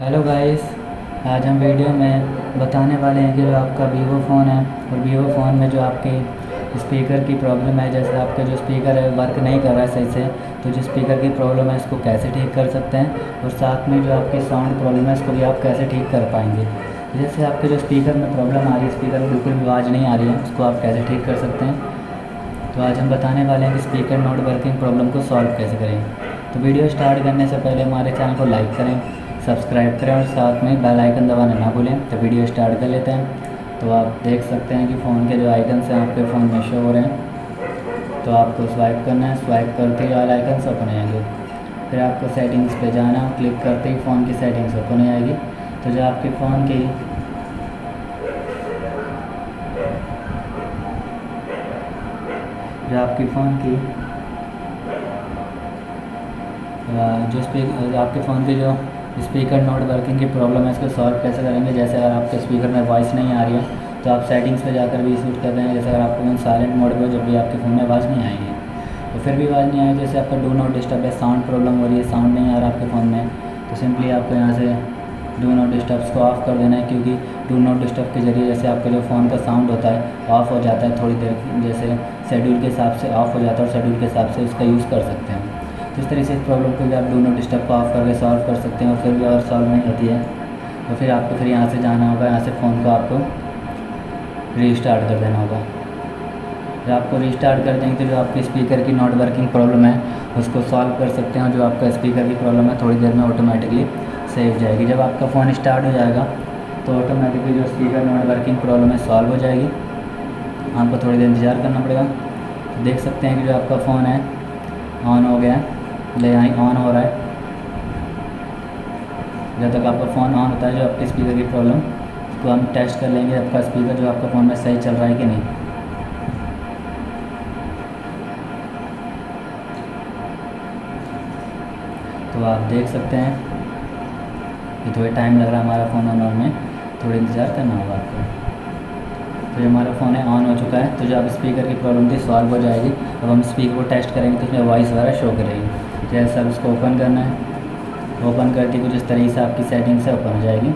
Hello guys, आज हम video में बताने वाले हैं कि जो आपका वीवो फ़ोन है और वीवो फ़ोन में जो आपके स्पीकर की प्रॉब्लम है, जैसे आपका जो स्पीकर है वर्क नहीं कर रहा है सही से, तो जो स्पीकर की प्रॉब्लम है इसको कैसे ठीक कर सकते हैं और साथ में जो आपकी साउंड प्रॉब्लम है इसको भी आप कैसे ठीक कर पाएंगे। जैसे आपके जो स्पीकर में प्रॉब्लम आ रही है, स्पीकर में बिल्कुल भी आवाज़ नहीं आ रही है, उसको आप कैसे ठीक कर सकते हैं। तो आज हम बताने वाले हैं कि स्पीकर नॉट वर्किंग प्रॉब्लम को सॉल्व कैसे करें। तो वीडियो स्टार्ट करने से पहले हमारे चैनल को लाइक करें, सब्सक्राइब करें और साथ में बेल आइकन दबाना ना भूलें। तो वीडियो स्टार्ट कर लेते हैं। तो आप देख सकते हैं कि फ़ोन के जो आइकन्स हैं आपके फ़ोन में शो हो रहे हैं। तो आपको स्वाइप करना है, स्वाइप करते ही वाले आइकन्स ओपन हो जाएंगे। फिर आपको सेटिंग्स पे जाना है, क्लिक करते ही फ़ोन की सेटिंग्स ओपन हो जाएगी। तो जो आपके फ़ोन की आपके फ़ोन की आपके फ़ोन की जो स्पीकर नॉट वर्किंग की प्रॉब्लम है इसको सॉल्व कैसे करेंगे। जैसे अगर आपके स्पीकर में वॉइस नहीं आ रही है तो आप सेटिंग्स पे जाकर भी सूट कर रहे हैं। जैसे अगर आपका फ़ोन साइलेंट मोड पे हो, जब भी आपके फ़ोन में आवाज़ नहीं आएगी तो फिर भी आवाज़ नहीं आएगी। जैसे आपका डू नॉट डिस्टर्ब है, साउंड प्रॉब्लम हो रही है, साउंड नहीं आ रहा आपके फ़ोन में, तो सिंपली आपको यहाँ से डू नॉट डिस्टर्ब को ऑफ़ कर देना है। क्योंकि डू नॉट डिस्टर्ब के ज़रिए जैसे आपका जो फ़ोन का साउंड होता है ऑफ़ हो जाता है थोड़ी देर, जैसे शेड्यूल के हिसाब से ऑफ़ हो जाता है और शेड्यूल के हिसाब से उसका यूज़ कर सकते हैं। तो इस तरीके से इस प्रॉब्लम को भी आप डू नॉट डिस्टर्ब को ऑफ़ करके सॉल्व कर सकते हैं। और फिर भी अगर सॉल्व नहीं होती है तो फिर आपको फिर यहाँ से जाना होगा, यहाँ से फ़ोन को आपको रीस्टार्ट कर देना होगा। जब आपको रीस्टार्ट कर देंगे तो जो आपकी स्पीकर की नॉट वर्किंग प्रॉब्लम है उसको सॉल्व कर सकते हैं। और जो आपका स्पीकर की प्रॉब्लम है थोड़ी देर में ऑटोमेटिकली सही हो जाएगी। जब आपका फ़ोन स्टार्ट हो जाएगा तो ऑटोमेटिकली जो स्पीकर नॉट वर्किंग प्रॉब्लम है सॉल्व हो जाएगी। आपको थोड़ी देर इंतज़ार करना पड़ेगा। तो देख सकते हैं कि जो आपका फ़ोन है ऑन हो गया है, ऑन हो रहा है। जब तक आपका फ़ोन ऑन होता है जो आपके स्पीकर की प्रॉब्लम, उसको हम टेस्ट कर लेंगे आपका स्पीकर जो आपका फ़ोन में सही चल रहा है कि नहीं। तो आप देख सकते हैं कि थोड़ा टाइम लग रहा है हमारा फ़ोन ऑन होने में, थोड़ा इंतज़ार करना होगा आपको। तो जो हमारा फ़ोन है ऑन हो चुका है, तो जो आप स्पीकर की प्रॉब्लम थी सॉल्व हो जाएगी। अब हम स्पीकर को टेस्ट करेंगे तो उसमें वॉइस वगैरह शो करेगी। जैसे अब इसको ओपन करना है, ओपन करते कुछ इस तरीके से आपकी सेटिंग से ओपन हो जाएगी।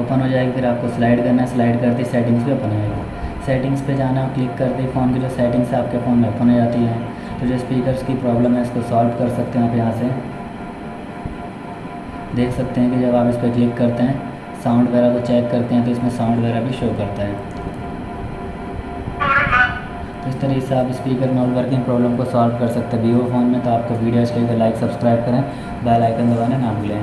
ओपन हो जाएगी, फिर आपको स्लाइड करना है, स्लाइड करते सेटिंग्स पे ओपन हो जाएगी। सेटिंग्स पे जाना है, क्लिक करते फ़ोन की जो सेटिंग्स है आपके फ़ोन में ओपन हो जाती है। तो जो स्पीकर्स की प्रॉब्लम है इसको सॉल्व कर सकते हैं आप यहाँ से। देख सकते हैं कि जब आप इस पर क्लिक करते हैं, साउंड वगैरह को चेक करते हैं तो इसमें साउंड वगैरह भी शो करता है। तो इस तरीके से आप स्पीकर नॉट वर्किंग प्रॉब्लम को सॉल्व कर सकते हैं वीवो फ़ोन में। तो आपको वीडियो अच्छी लगे तो लाइक सब्सक्राइब करें, बेल आइकन दबाना ना भूलें।